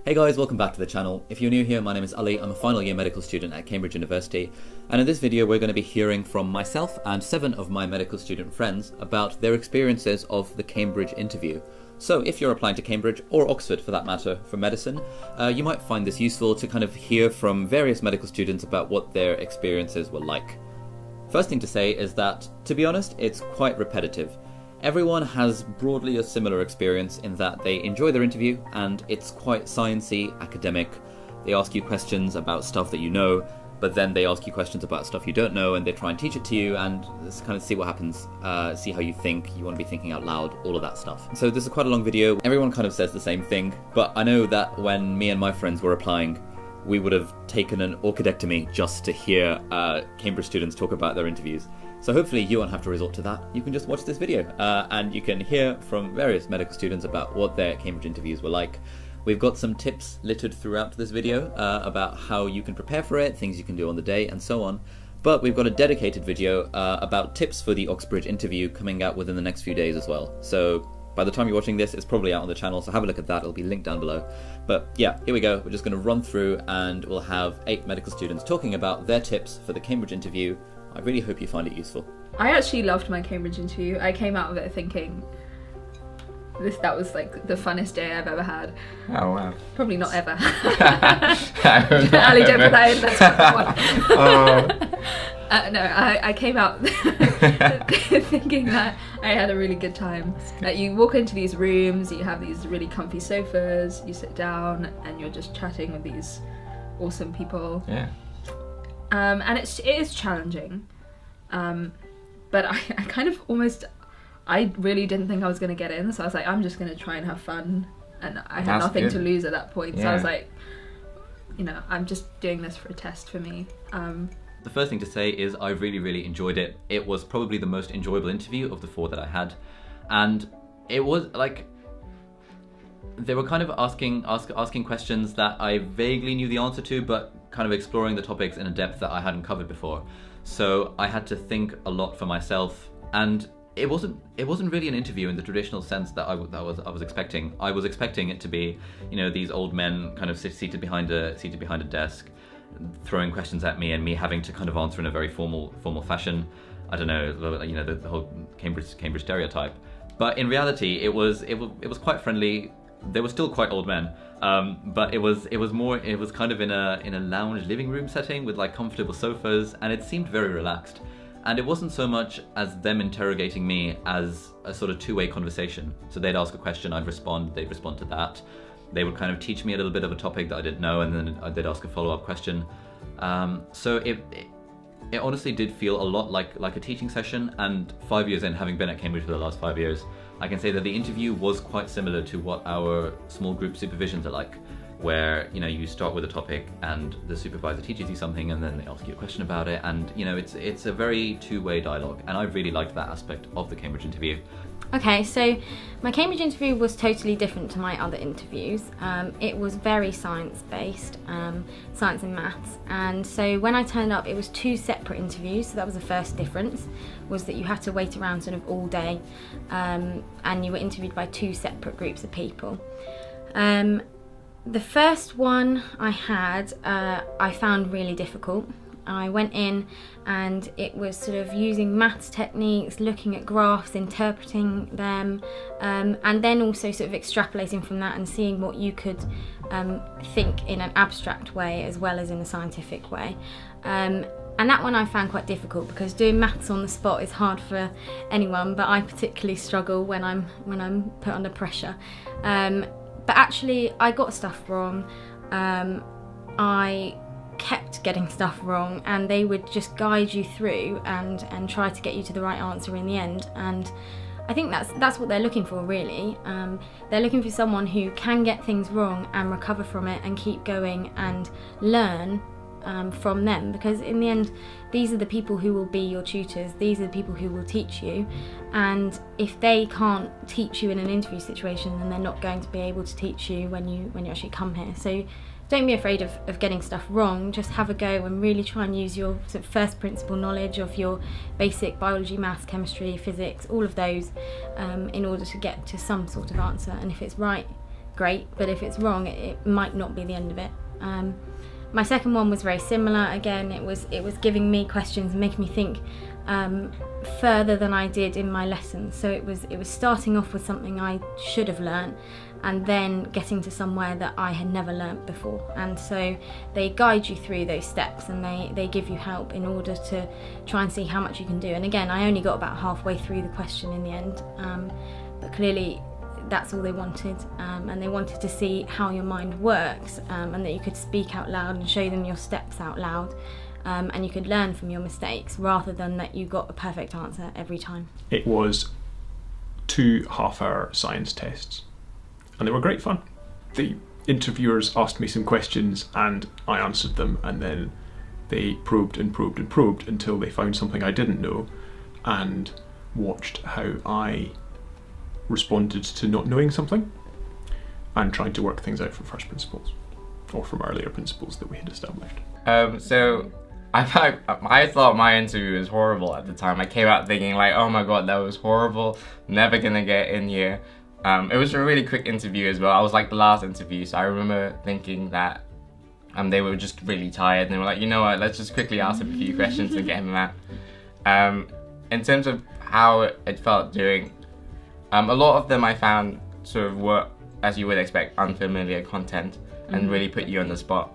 Hey guys, welcome back to the channel. If you're new here, my name is Ali. I'm a final year medical student at Cambridge University, and in this video we're going to be hearing from myself and 7 of my medical student friends about their experiences of the Cambridge interview. So if you're applying to Cambridge, or Oxford for that matter, for medicine, you might find this useful to kind of hear from various medical students about what their experiences were like. First thing to say is that, to be honest, it's quite repetitive. Everyone has broadly a similar experience in that they enjoy their interview and it's quite sciencey, academic. They ask you questions about stuff that you know, but then they ask you questions about stuff you don't know and they try and teach it to you and just kind of see what happens, see how you think, you want to be thinking out loud, all of that stuff. So this is quite a long video. Everyone kind of says the same thing, but I know that when me and my friends were applying, we would have taken an orchidectomy just to hear Cambridge students talk about their interviews. So hopefully you won't have to resort to that. You can just watch this video and you can hear from various medical students about what their Cambridge interviews were like. We've got some tips littered throughout this video about how you can prepare for it, things you can do on the day, and so on. But we've got a dedicated video about tips for the Oxbridge interview coming out within the next few days as well. So by the time you're watching this, it's probably out on the channel, so have a look at that. It'll be linked down below. But yeah, here we go. We're just going to run through and we'll have 8 medical students talking about their tips for the Cambridge interview. I really hope you find it useful. I actually loved my Cambridge interview. I came out of it thinking that was like the funnest day I've ever had. Oh wow. Probably not ever. Ali, don't put that in. That's no, I came out thinking that I had a really good time. That you walk into these rooms, you have these really comfy sofas, you sit down and you're just chatting with these awesome people. Yeah. And it is challenging, but I kind of almost, I really didn't think I was going to get in, so I was like, I'm just going to try and have fun, and I had nothing to lose at that point, so I was like, you know, I'm just doing this for a test for me. The first thing to say is I really enjoyed it. It was probably the most enjoyable interview of the 4 that I had, and it was like, they were kind of asking questions that I vaguely knew the answer to, but kind of exploring the topics in a depth that I hadn't covered before. So I had to think a lot for myself, and it wasn't really an interview in the traditional sense that I was expecting. I was expecting it to be, you know, these old men kind of seated behind a desk, throwing questions at me and me having to kind of answer in a very formal fashion. I don't know, you know, the whole Cambridge stereotype. But in reality, it was quite friendly. They were still quite old men, but it was kind of in a lounge living room setting with like comfortable sofas, and it seemed very relaxed. And it wasn't so much as them interrogating me as a sort of two-way conversation. So they'd ask a question, I'd respond, they'd respond to that. They would kind of teach me a little bit of a topic that I didn't know, and then they'd ask a follow-up question. So it honestly did feel a lot like a teaching session, and 5 years in, having been at Cambridge for the last 5 years, I can say that the interview was quite similar to what our small group supervisions are like, where, you know, you start with a topic and the supervisor teaches you something and then they ask you a question about it, and, you know, it's a very two-way dialogue, and I really liked that aspect of the Cambridge interview. Okay, so my Cambridge interview was totally different to my other interviews. It was very science-based, science and maths, and so when I turned up it was 2 separate interviews, so that was the first difference, was that you had to wait around sort of all day, and you were interviewed by 2 separate groups of people. The first one I had, I found really difficult. I went in and it was sort of using maths techniques, looking at graphs, interpreting them, and then also sort of extrapolating from that and seeing what you could think in an abstract way as well as in a scientific way. And that one I found quite difficult because doing maths on the spot is hard for anyone, but I particularly struggle when I'm put under pressure. But actually I got stuff wrong. I kept getting stuff wrong, and they would just guide you through and try to get you to the right answer in the end. And I think that's what they're looking for, really. They're looking for someone who can get things wrong and recover from it and keep going and learn from them, because in the end these are the people who will be your tutors, these are the people who will teach you, and if they can't teach you in an interview situation, then they're not going to be able to teach you when you actually come here. So don't be afraid of getting stuff wrong, just have a go and really try and use your sort of first principle knowledge of your basic biology, maths, chemistry, physics, all of those, in order to get to some sort of answer. And if it's right, great, but if it's wrong, it might not be the end of it. My second one was very similar. Again, it was giving me questions and making me think further than I did in my lessons. So it was starting off with something I should have learnt, and then getting to somewhere that I had never learnt before. And so they guide you through those steps, and they give you help in order to try and see how much you can do. And again, I only got about halfway through the question in the end, but clearly that's all they wanted, and they wanted to see how your mind works, and that you could speak out loud and show them your steps out loud, and you could learn from your mistakes rather than that you got a perfect answer every time. It was 2 half-hour science tests, and they were great fun. The interviewers asked me some questions and I answered them, and then they probed and probed and probed until they found something I didn't know, and watched how I responded to not knowing something, and trying to work things out from first principles, or from earlier principles that we had established. So I thought my interview was horrible at the time. I came out thinking like, oh my god, that was horrible, never gonna get in here. It was a really quick interview as well. I was like the last interview, so I remember thinking that they were just really tired, and they were like, you know what, let's just quickly ask him a few questions and get him out. In terms of how it felt doing, a lot of them I found sort of were, as you would expect, unfamiliar content, and really put you on the spot,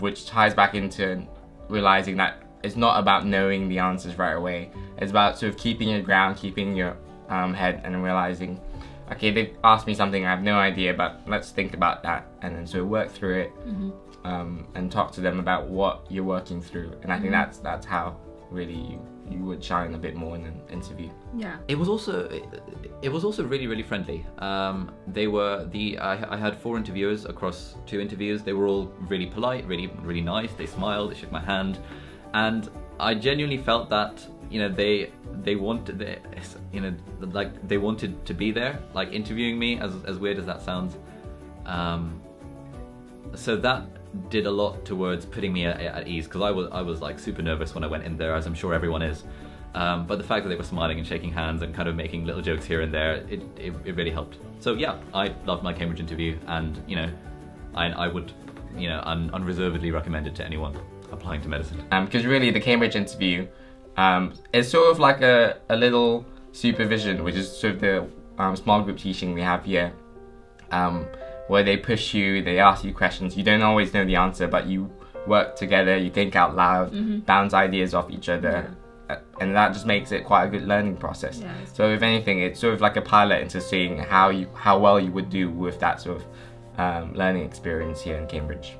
which ties back into realizing that it's not about knowing the answers right away. It's about sort of keeping your ground, keeping your head, and realizing, okay, they've asked me something I have no idea, but let's think about that, and then sort of work through it, and talk to them about what you're working through. And I think that's how really you would shine a bit more in an interview. Yeah. It was also really, really friendly. I had 4 interviewers across 2 interviews. They were all really polite, really, really nice. They smiled, they shook my hand, and I genuinely felt that, you know, they wanted, you know, like they wanted to be there, like interviewing me, as weird as that sounds. So that did a lot towards putting me at ease, because I was like super nervous when I went in there, as I'm sure everyone is. But the fact that they were smiling and shaking hands and kind of making little jokes here and there, it really helped. So yeah, I loved my Cambridge interview, and you know, I would, you know, unreservedly recommend it to anyone applying to medicine. Because really the Cambridge interview is sort of like a little supervision, which is sort of the small group teaching we have here, where they push you, they ask you questions. You don't always know the answer, but you work together, you think out loud, bounce ideas off each other, and that just makes it quite a good learning process. Yeah, so if anything, it's sort of like a pilot into seeing how well you would do with that sort of learning experience here in Cambridge.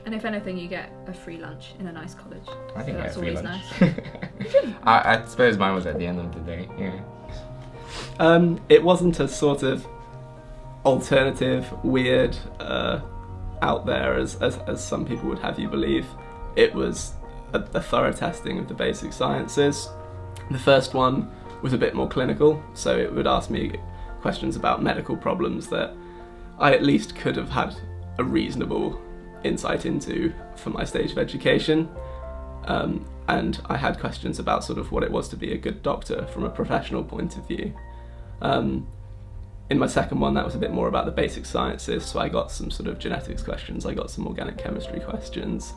And if anything, you get a free lunch in a nice college. I think that's free always lunch. Nice. I suppose mine was at the end of the day. Yeah. It wasn't a sort of alternative, weird, out there as some people would have you believe. It was a thorough testing of the basic sciences. The first one was a bit more clinical, so it would ask me questions about medical problems that I at least could have had a reasonable insight into for my stage of education. And I had questions about sort of what it was to be a good doctor from a professional point of view. In my second one, that was a bit more about the basic sciences, so I got some sort of genetics questions, I got some organic chemistry questions,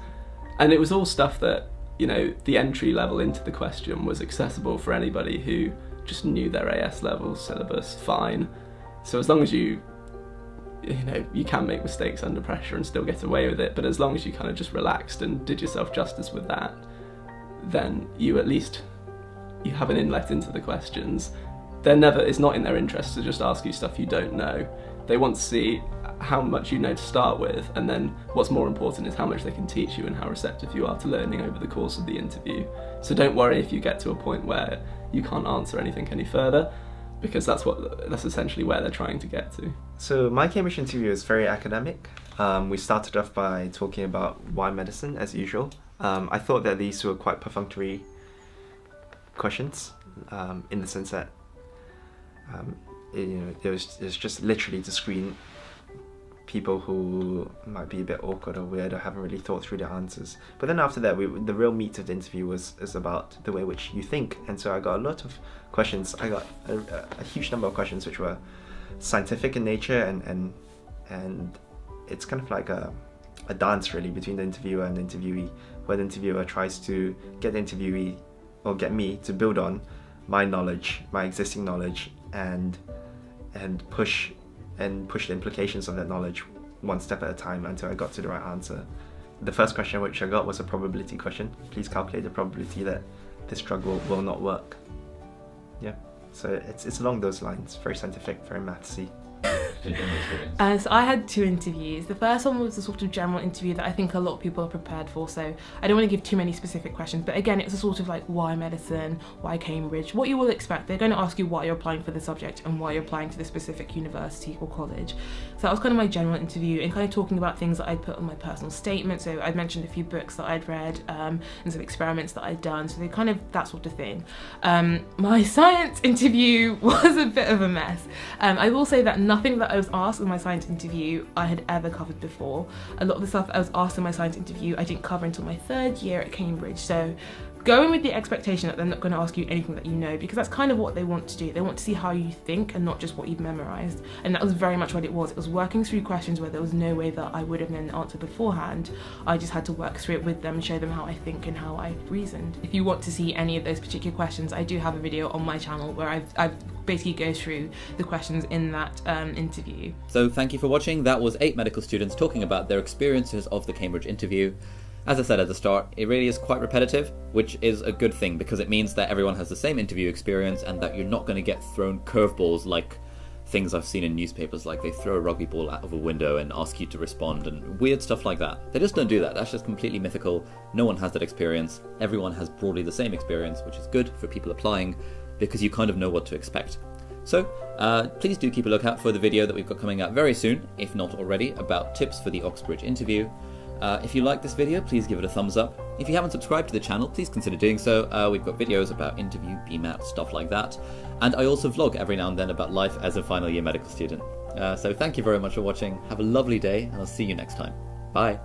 and it was all stuff that, you know, the entry level into the question was accessible for anybody who just knew their AS level syllabus fine. So as long as you know, you can make mistakes under pressure and still get away with it, but as long as you kind of just relaxed and did yourself justice with that, then you at least, you have an inlet into the questions. It's not in their interest to just ask you stuff you don't know. They want to see how much you know to start with, and then what's more important is how much they can teach you and how receptive you are to learning over the course of the interview. So don't worry if you get to a point where you can't answer anything any further, because that's essentially where they're trying to get to. So my Cambridge interview is very academic. We started off by talking about why medicine, as usual. I thought that these were quite perfunctory questions, in the sense that it was just literally to screen people who might be a bit awkward or weird or haven't really thought through their answers. But then after that, the real meat of the interview is about the way which you think. And so I got a lot of questions. I got a huge number of questions which were scientific in nature and and it's kind of like a dance really between the interviewer and the interviewee, where the interviewer tries to get the interviewee or get me to build on my knowledge, my existing knowledge, and push the implications of that knowledge one step at a time until I got to the right answer. The first question which I got was a probability question. Please calculate the probability that this drug will not work. Yeah, so it's along those lines, very scientific, very mathsy. So I had 2 interviews. The first one was a sort of general interview that I think a lot of people are prepared for, so I don't want to give too many specific questions, but again, it's a sort of like why medicine, why Cambridge, what you will expect. They're going to ask you why you're applying for the subject and why you're applying to the specific university or college. So that was kind of my general interview, and kind of talking about things that I'd put on my personal statement. So I'd mentioned a few books that I'd read and some experiments that I'd done, so they kind of that sort of thing. My science interview was a bit of a mess. I will say that nothing that I was asked in my science interview I had ever covered before. A lot of the stuff I was asked in my science interview I didn't cover until my 3rd year at Cambridge, so going with the expectation that they're not going to ask you anything that you know, because that's kind of what they want to do. They want to see how you think and not just what you've memorised, and that was very much what it was. It was working through questions where there was no way that I would have known the answer beforehand. I just had to work through it with them and show them how I think and how I reasoned. If you want to see any of those particular questions, I do have a video on my channel where I've basically go through the questions in that interview. So thank you for watching. That was 8 medical students talking about their experiences of the Cambridge interview. As I said at the start, it really is quite repetitive, which is a good thing because it means that everyone has the same interview experience and that you're not going to get thrown curveballs like things I've seen in newspapers, like they throw a rugby ball out of a window and ask you to respond and weird stuff like that. They just don't do that. That's just completely mythical. No one has that experience. Everyone has broadly the same experience, which is good for people applying because you kind of know what to expect. So please do keep a lookout for the video that we've got coming out very soon, if not already, about tips for the Oxbridge interview. If you like this video, please give it a thumbs up. If you haven't subscribed to the channel, please consider doing so. We've got videos about interview, BMAT, stuff like that. And I also vlog every now and then about life as a final year medical student. So thank you very much for watching. Have a lovely day, and I'll see you next time. Bye.